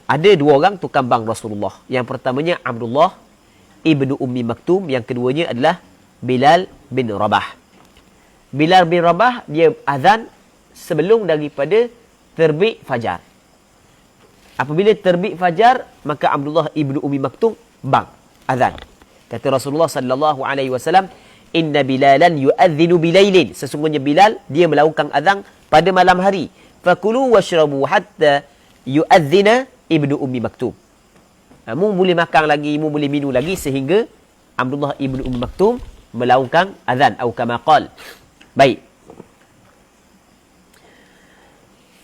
ada 2 orang tukang bang Rasulullah. Yang pertamanya Abdullah ibnu Ummi Maktum. Yang keduanya adalah Bilal bin Rabah. Bilal bin Rabah, dia azan sebelum daripada terbit fajar. Apabila terbit fajar, maka Abdullah ibnu Ummi Maktum bang azan. Kata Rasulullah sallallahu alaihi wasallam, inna Bilalan yu'adzinu bilailin. Sesungguhnya Bilal, dia melakukan azan pada malam hari. Fakulu washrabu hatta yu'adzina ibnu Ummi Maktum. Mu boleh makan lagi, mu boleh minum lagi sehingga Abdullah ibnu Ummi Maktum melakukan azan atau kama qal. Baik.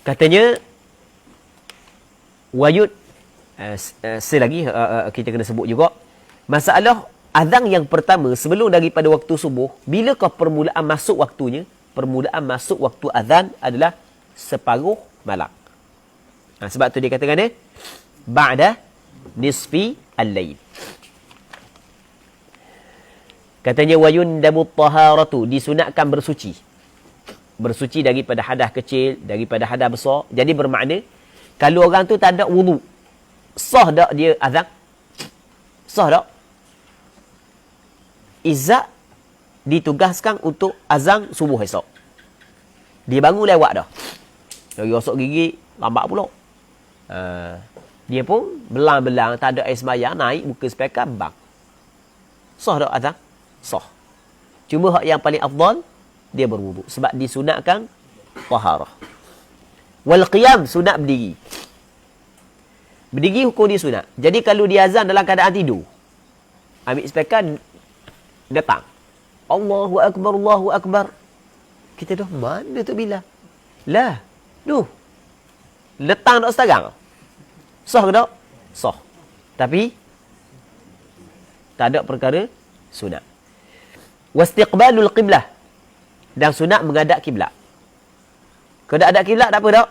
Katanya wayud selagi kita kena sebut juga masalah azan yang pertama sebelum daripada waktu subuh, bilakah permulaan masuk waktunya? Permulaan masuk waktu azan adalah separuh malam. Sebab tu dia katakan ba'da nisfi al-lail. Katanya wayundabu taharatu, disunatkan bersuci. Bersuci daripada hadas kecil, daripada hadas besar. Jadi bermakna kalau orang tu tak ada wudu, sah tak dia azan? Sah tak? Izzat ditugaskan untuk azan subuh esok. Dia bangun lewat dah. Dia gosok gigi, lambat pula. Dia pun belang-belang, tak ada air sembahyang, naik buka speaker, bang. Sah tak azan? Sah. Cuma hak yang paling afdal, dia berwuduk. Sebab disunatkan taharah. Wal qiyam, sunat berdiri. Berdiri hukum dia sunat. Jadi kalau dia azan dalam keadaan tidur, ambil speaker, datang. Allahu Akbar, Allahu Akbar. Kita dah, mana tu Bilal? Lah, duh. Letang tak setarang. Sah ke tak? Sah. Tapi, tak ada perkara sunat. Wastiqbalul qiblah. Dan sunat menghadap kiblat. Kalau tak ada kiblat, tak apa tak?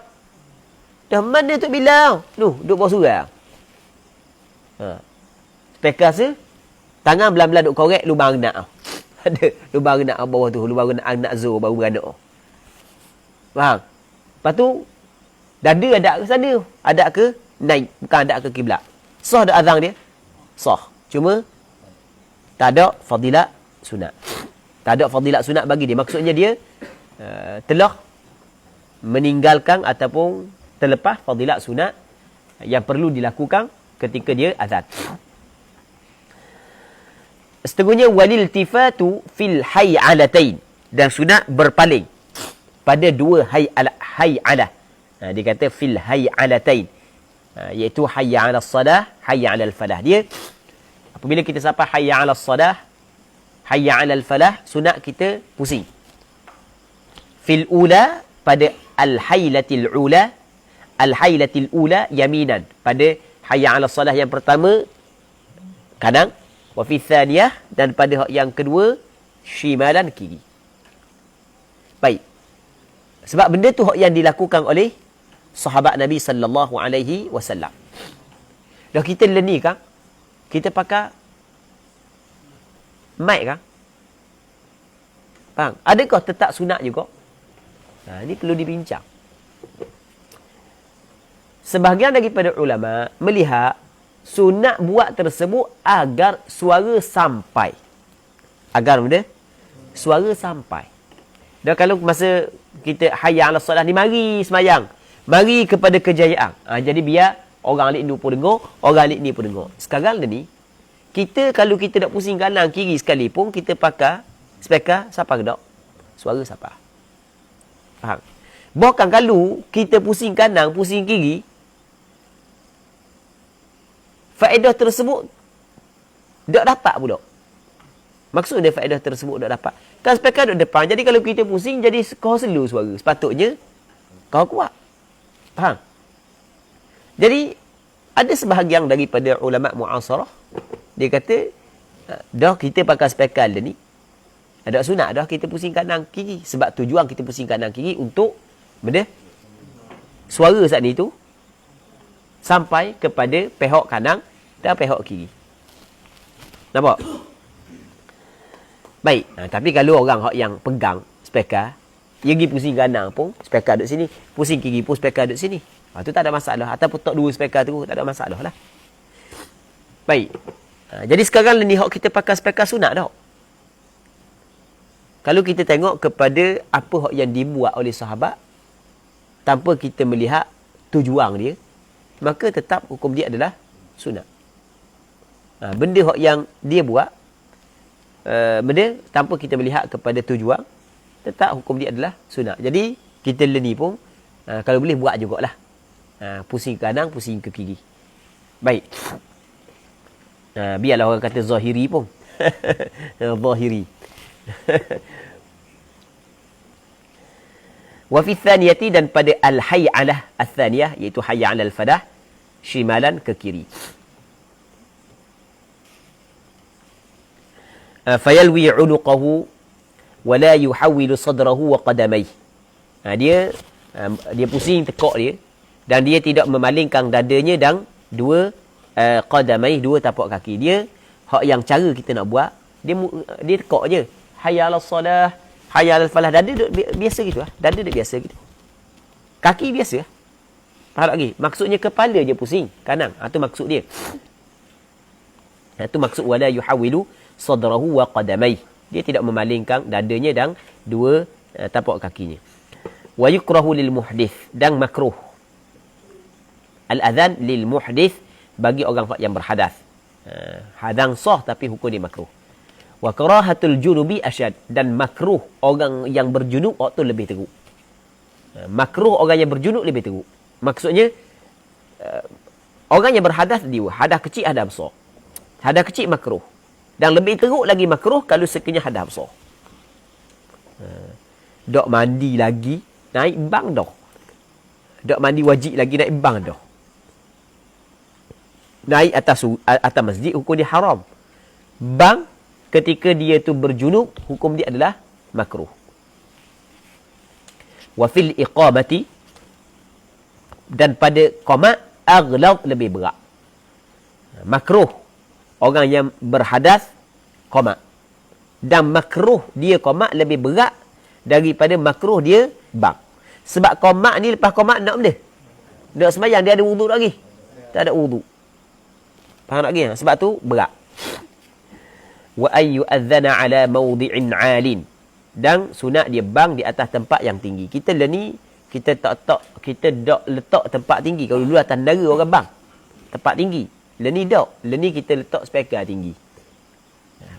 Dah mana tu Bilal? Duh, duduk bawah surau. Speaker se, tangan belah-belah duk korek lubang anak. Ada lubang anak bawah tu, lubang anak Zul baru beranak. Faham? Lepas tu, dada ada ke sana? Ada ke naik? Bukan ada ke kiblat. Sah ada azan dia? Sah. Cuma, tak ada fadilat sunat. Tak ada fadilat sunat bagi dia. Maksudnya dia telah meninggalkan ataupun terlepas fadilat sunat yang perlu dilakukan ketika dia azan. Setengahnya waliltifatu fil hay'alatain, dan sunat berpaling pada 2 hay'alah. Dia kata fil hay'alatain, iaitu hayya 'alas salah, hayya 'alal falah. Dia apabila kita sampai hayya 'alas salah, hayya 'alal falah, sunat kita pusing. Fil ula, pada al-haylatil ula, al-haylatil ula yaminan, pada hayya 'alas salah yang pertama kanan, wa fi thaniyah, dan pada hak yang kedua shimalan, kiri. Baik. Sebab benda tu hak yang dilakukan oleh sahabat Nabi sallallahu alaihi wasallam. Dah kita leni kan? Kita pakai mic kan? Faham? Adakah tetap sunat juga? Ini perlu dibincang. Sebahagian daripada ulama melihat sunat buat tersebut agar suara sampai. Agar benda? Suara sampai. Dan kalau masa kita hayya 'alas solah ni, mari semayang, mari kepada kejayaan. Jadi biar orang alik ni pun dengar, orang alik ni pun dengar. Sekarang ni kita kalau kita nak pusing kanan kiri sekalipun, kita pakai speaker siapa kedak? Suara siapa? Faham? Bahkan kalau kita pusing kanan, pusing kiri, faedah tersebut tak dapat pula. Maksudnya faedah tersebut tak dapat. Kan speaker duduk depan. Jadi kalau kita pusing, jadi kau slow suara. Sepatutnya kau kuat. Faham? Jadi ada sebahagian daripada ulama mu'asarah, dia kata, dah kita pakai speaker dah ni, ada sunat dah kita pusing kanan kiri. Sebab tujuan kita pusing kanan kiri untuk benda suara saat ni tu sampai kepada pihak kanan dan pihak kiri. Nampak? Baik. Tapi kalau orang yang pegang speaker, dia pergi pusing kanan pun speaker duduk sini, pusing kiri pun speaker duduk sini. Tu tak ada masalah. Ataupun tak dua speaker tu, tak ada masalah lah. Baik. Jadi sekarang ni hak kita pakai speaker sunat dah. Kalau kita tengok kepada apa hak yang dibuat oleh sahabat, tanpa kita melihat tujuan dia, maka tetap hukum dia adalah sunat. Benda hak yang dia buat, benda tanpa kita melihat kepada tujuan, tetap hukum dia adalah sunat. Jadi kita ni pun kalau boleh buat jugalah. Pusing ke kanan, pusing ke kiri. Baik. Biarlah orang kata zahiri pun. Zahiri. Wa fi thaniyati, dan pada al-hay'alah al-thaniyah, iaitu hayya 'alal falah, shimalan ke kiri. Fayalwi 'unuqahu wa la yuhawwilu sadrahu wa qadamayhi. Dia pusing tekak dia, dan dia tidak memalingkan dadanya dan dua qadamai, dua tapak kaki. Dia hak yang cara kita nak buat, dia tekak je. Hayya 'alas solah, hayya 'alal falah. Dada biasa gitu lah. Dada dia biasa gitu. Kaki biasa. Faham lagi? Maksudnya kepala je pusing kanan. Itu maksud dia. Itu maksud wala yuhawwilu sadrahu wa qadamai. Dia tidak memalingkan dadanya dan dua tapak kakinya. Wa yukrahu lil muhdith, dan makruh al-adhan lil muhdith, bagi orang yang berhadas. Hadang sah tapi hukum dia makruh. Wa karahatul junubi asyad, dan makruh orang yang berjunub waktu lebih teruk. Makruh orang yang berjunub lebih teruk. Maksudnya orang yang berhadas dia, hadas kecil, hadas besar. Hadas kecil makruh. Dan lebih teruk lagi makruh kalau sekiranya hadas besar. Dok mandi lagi naik bang dah. Dok mandi wajib lagi naik bang dah. Naik atas masjid, hukum dia haram. Bang ketika dia tu berjunub, hukum dia adalah makruh. Wa fil iqamati, dan pada qamat, aghlab, lebih berat. Makruh orang yang berhadas qamat, dan makruh dia qamat lebih berat daripada makruh dia bang. Sebab qamat ni, lepas qamat nak benda, nak sembahyang, dia ada wuduk lagi? Tak ada wuduk. Faham lagi? Sebab tu berat. Wa ayyu adzana ala mawdi'in 'alin, dan sunat dia bang di atas tempat yang tinggi. Kita lah ni, kita kita tak letak tempat tinggi. Kalau dulu atas negara orang bang tempat tinggi. Lah ni tak. Lah ni kita letak speaker tinggi.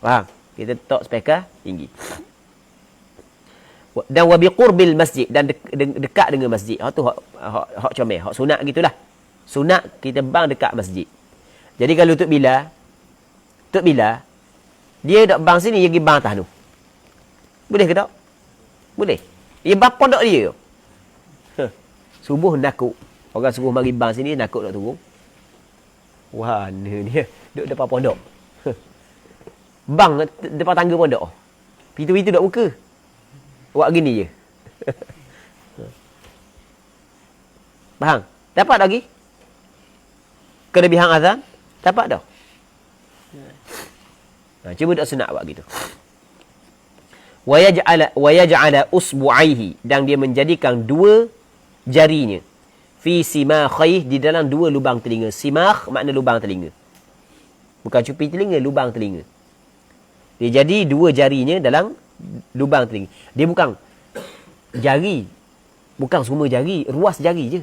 Faham? Kita letak speaker tinggi. Dan wa biqurbil masjid, dan dekat dengan masjid. Tu hak comel, hak sunat gitulah. Sunat kita bang dekat masjid. Jadi kalau Tok Bila dia nak bang sini, dia pergi bang atas tu. Boleh ke tak? Boleh. Dia bang pondok dia. Subuh nakut. Orang suruh mari bang sini, nakut nak turun. Wah, dia duduk depan pondok. Bang depan tangga pondok. Pintu-pintu tak buka. Buat gini je. Faham? Dapat lagi? Kelebihan azan? Dapat dah. Cuba tak sunat buat gitu. Wa yaj'ala usbu'aihi, dan dia menjadikan dua jarinya fi simakhihi, di dalam dua lubang telinga. Simakh makna lubang telinga. Bukan cupi telinga, lubang telinga. Dia jadi dua jarinya dalam lubang telinga. Dia bukan jari. Bukan semua jari, ruas jari je.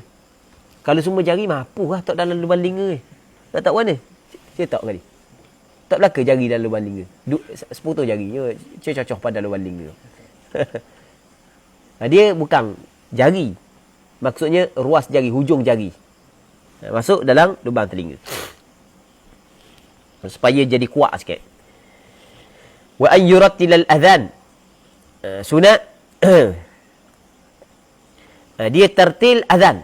Kalau semua jari mampu lah tak dalam lubang telinga. Nak tak mana? Saya tak kali. Tak belaka jari dalam lubang telinga. Sepotong jari. Saya cocok pada lubang telinga. Dia bukan jari. Maksudnya ruas jari, hujung jari. Masuk dalam lubang telinga. Supaya jadi kuat sikit. Wa an yurattilal adhan. Sunat. Dia tertil azan.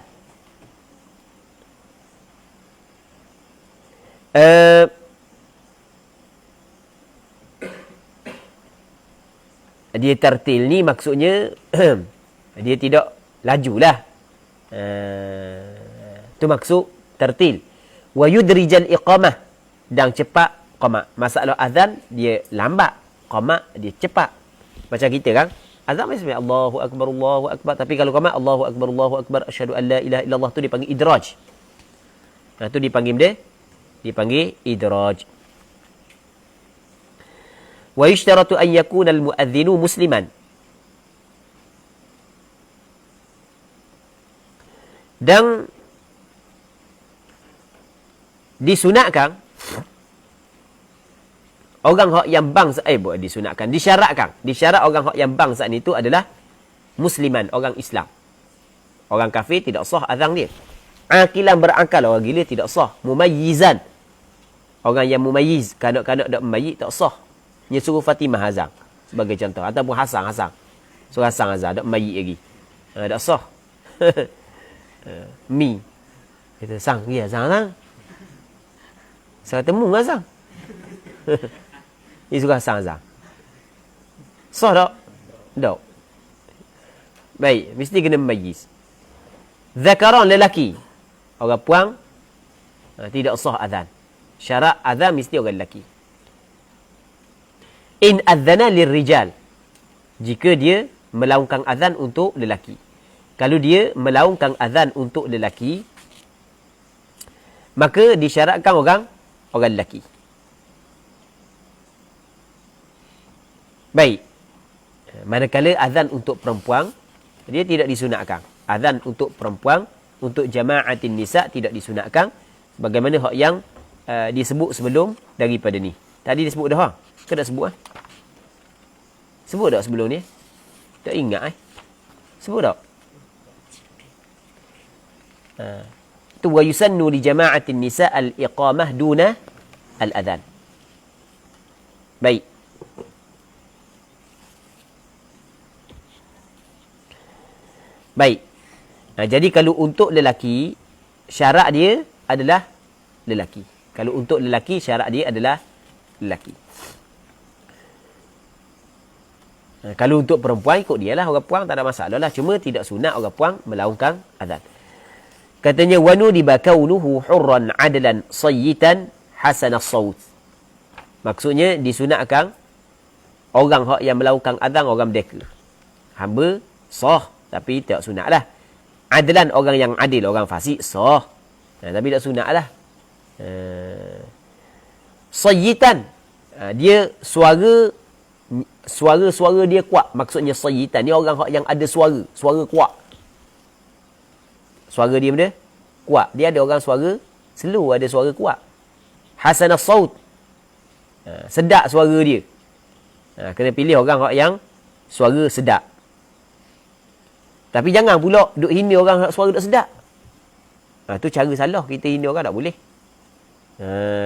Dia tertil ni maksudnya dia tidak lajulah. Tu maksud tertil. Wa yudrijal iqamah, dan cepat qamah. Masalah azan dia lambat, qamah dia cepat. Macam kita kan? Azan mesti Allahu akbar. Tapi kalau qamah Allahu akbar, asyhadu an la ilaha illallah tu dipanggil idraj. Tu dipanggil idraj. Wa yushtaratu an yakuna al-muadzinu musliman. Dan disunatkan orang hak yang bangsa disyarat orang hak yang bangsa ni tu adalah musliman, orang Islam. Orang kafir tidak sah azan dia. Akilan berakal, orang gila tidak sah. Mumayyizan, orang yang mumayyiz, kanak-kanak dak memayyiz tak sah. Dia suruh Fatimah azan sebagai contoh, ataupun Hasan suruh Hasan azan dak memayyiz lagi. Tak sah. Mi kita sang dia azan. Saya temu azan. Dia suka Hasan azan. Sah tak? Tak. Baik, mesti kena memayyiz. Zakaran lelaki. Orang puang tidak sah azan. Syarat azan mesti orang lelaki. In adzana lirrijal. Jika dia melaungkan azan untuk lelaki. Kalau dia melaungkan azan untuk lelaki, maka disyaratkan orang lelaki. Baik. Manakala azan untuk perempuan, dia tidak disunatkan. Azan untuk perempuan, untuk jama'atin nisa tidak disunatkan. Bagaimana hak yang disebut sebelum daripada ni. Tadi disebut dah. Ke tak sebut? Sebut tak sebelum ni? Tak ingat sebut tak? Tu wa yusannu li jama'atin nisa al-iqamah duna al-adhan. Baik. Baik. Jadi kalau untuk lelaki, syarat dia adalah lelaki. Kalau untuk lelaki, syarat dia adalah lelaki. Kalau untuk perempuan, ikut dia lah. Orang puang tak ada masalah lah. Cuma tidak sunat orang puang melaungkan azan. Katanya, وَنُودِبَ كَوْنُهُ حُرًّا عَدْلًا صَيِّتًا حَسَنَ الصَّوْتِ. Maksudnya, disunatkan orang yang melakukan azan, orang merdeka. Hamba, sah. Tapi tak sunat lah. Adlan, orang yang adil, orang fasik, sah. Tapi tak sunat lah. Sayyitan. Dia suara dia kuat. Maksudnya sayyitan. Dia orang yang ada suara kuat. Suara dia benda kuat. Dia ada orang suara slow, ada suara kuat. Hasan as-saut. Sedap suara dia. Kena pilih orang yang suara sedap. Tapi jangan pula duk hina orang suara tak sedap. Tu cara salah. Kita hina orang tak boleh.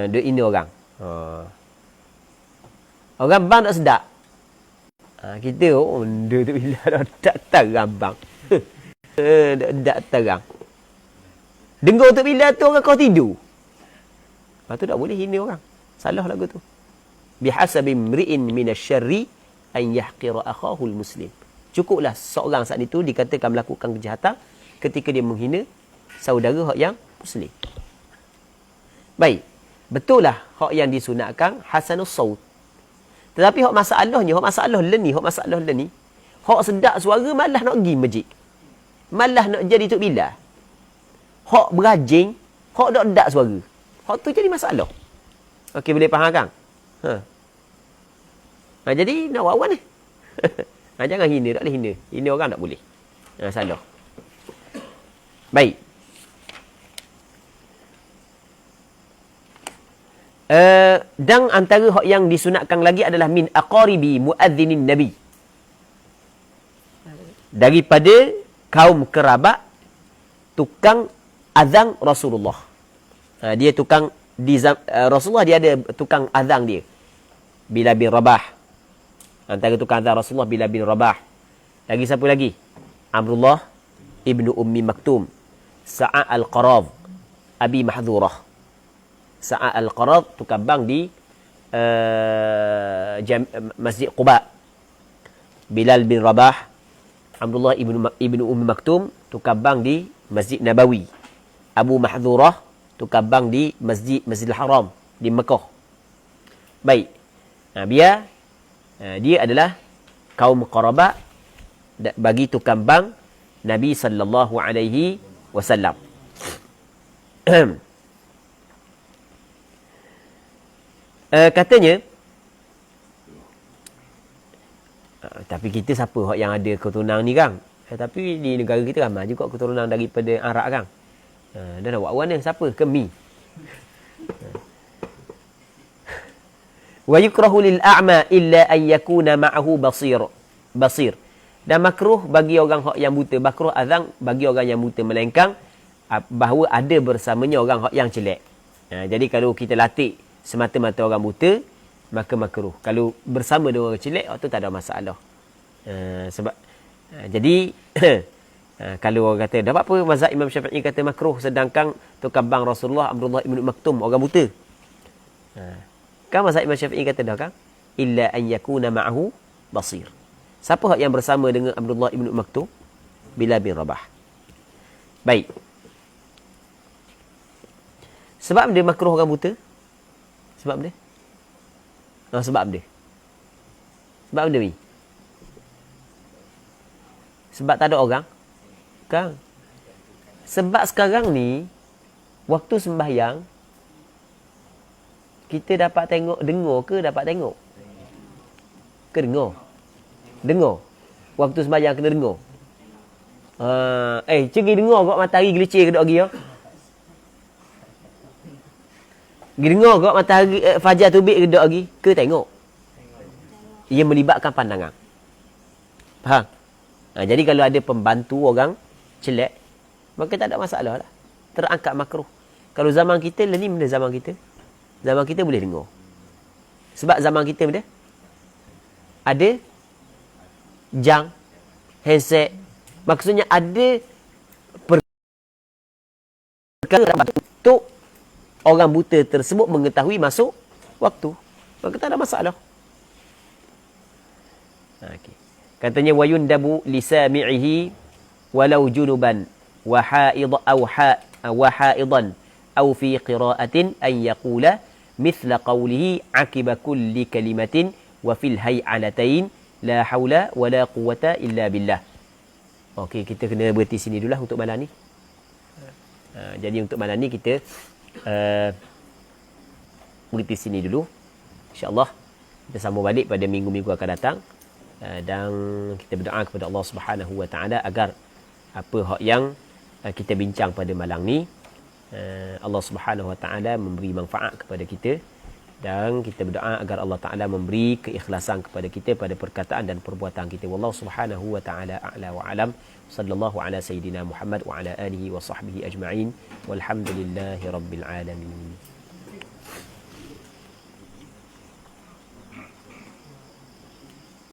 Duk hina orang. Orang bang tak sedap. Kita dia tu bila tak terang bang. Tak terang. Dengar tu bila tu orang kau tidur. Tu tak boleh hina orang. Salah lagu tu. Bihasabi mri'in minasyarri an yahqira akhahul muslim. Cukuplah seorang saat itu dikatakan melakukan kejahatan ketika dia menghina saudara hak yang muslim. Baik. Betul lah hak yang disunatkan hasanus saut. Tetapi hak masalah ni, hak sedap suara malah nak pergi masjid. Malah nak jadi tok bila. Hak berajing, hak tak sedap suara. Hak tu jadi masalah. Okey, boleh faham kan? Jadi nak awak ni. Jangan hina, tak boleh hina. Hina orang tak boleh. Salah. Baik. Dan antara hak yang disunatkan lagi adalah min aqaribi muadzinin nabi, daripada kaum kerabat tukang azan Rasulullah. Dia tukang Rasulullah, dia ada tukang azan dia, Bilal bin Rabah. Antara tukang azan Rasulullah Bilal bin Rabah. Lagi siapa lagi? Abdullah ibnu Ummi Maktum, Sa'a al-Qarad, Abi Mahdhurah. Sa'a al-Qarad tukang bang di Masjid Quba. Bilal bin Rabah, Abdullah ibnu Ummi Maktum tukang bang di Masjid Nabawi. Abu Mahdhurah tukang bang di Masjidil Haram di Mekah. Baik. Biar dia adalah kaum qarabat bagi tukang bang Nabi sallallahu alaihi wasallam. Katanya, tapi kita siapa yang ada keturunan ni kan? Tapi di negara kita ramai juga keturunan daripada Arab kan? Dan awak mana? Siapa? Kemi. Wa yukrahu lil a'ma illa an yakuna ma'ahu basir. Dan makruh bagi orang yang buta, makruh azan bagi orang yang buta, melainkan bahawa ada bersamanya orang yang celak. Jadi kalau kita latih semata-mata orang buta, maka makruh. Kalau bersama dengan orang celak, itu tak ada masalah. Jadi kalau orang kata, dapat apa mazhab Imam Syafi'i kata makruh, sedangkan tukang bang Rasulullah Abdullah ibn Maktum orang buta? Kan mazhab Imam Syafi'i kata dah kan? Illa an yakuna ma'ahu basir. Siapa yang bersama dengan Abdullah ibn Maktum? Bilal bin Rabah. Baik. Sebab dia makruh orang buta? Sebab dia? Sebab dia. Sebab dia ni? Sebab tak ada orang? Kan? Sebab sekarang ni, waktu sembahyang, kita dapat tengok, dengar ke dapat tengok? Ke dengar? Dengar. Waktu sembahyang kena dengar. Pergi dengar kau matahari gelicir ke dok lagi ya? Pergi dengar kau matahari fajar terbit ke dok lagi? Ke tengok? Ia melibatkan pandangan. Faham? Jadi kalau ada pembantu orang celak, maka tak ada masalah lah. Terangkat makruh. Kalau zaman kita, ni benda zaman kita. Zaman kita boleh dengar. Sebab zaman kita benda ada jang, handset. Maksudnya ada perkara untuk orang buta tersebut mengetahui masuk waktu. Maka tak ada masalah. Okay. Katanya wayundabu lisami'ihi walau junuban wa haidan aw fi qira'atin an yaqula mithla qawlihi aqiba kulli kalimatin wa fil hay'alatain la haula wa la quwwata illa billah. Okey, kita kena berhenti sini dululah untuk malam ni. Jadi untuk malam ni kita berhenti sini dulu. InsyaAllah kita sambung balik pada minggu-minggu akan datang. Dan kita berdoa kepada Allah Subhanahu Wa Taala agar apa hak yang kita bincang pada malam ni, Allah Subhanahu Wa Taala memberi manfaat kepada kita, dan kita berdoa agar Allah Taala memberi keikhlasan kepada kita pada perkataan dan perbuatan kita. Wallahu Subhanahu Wa Taala a'la wa alam. Sallallahu ala sayyidina Muhammad wa ala alihi wa sahbihi ajma'in. Walhamdulillahi rabbil alamin.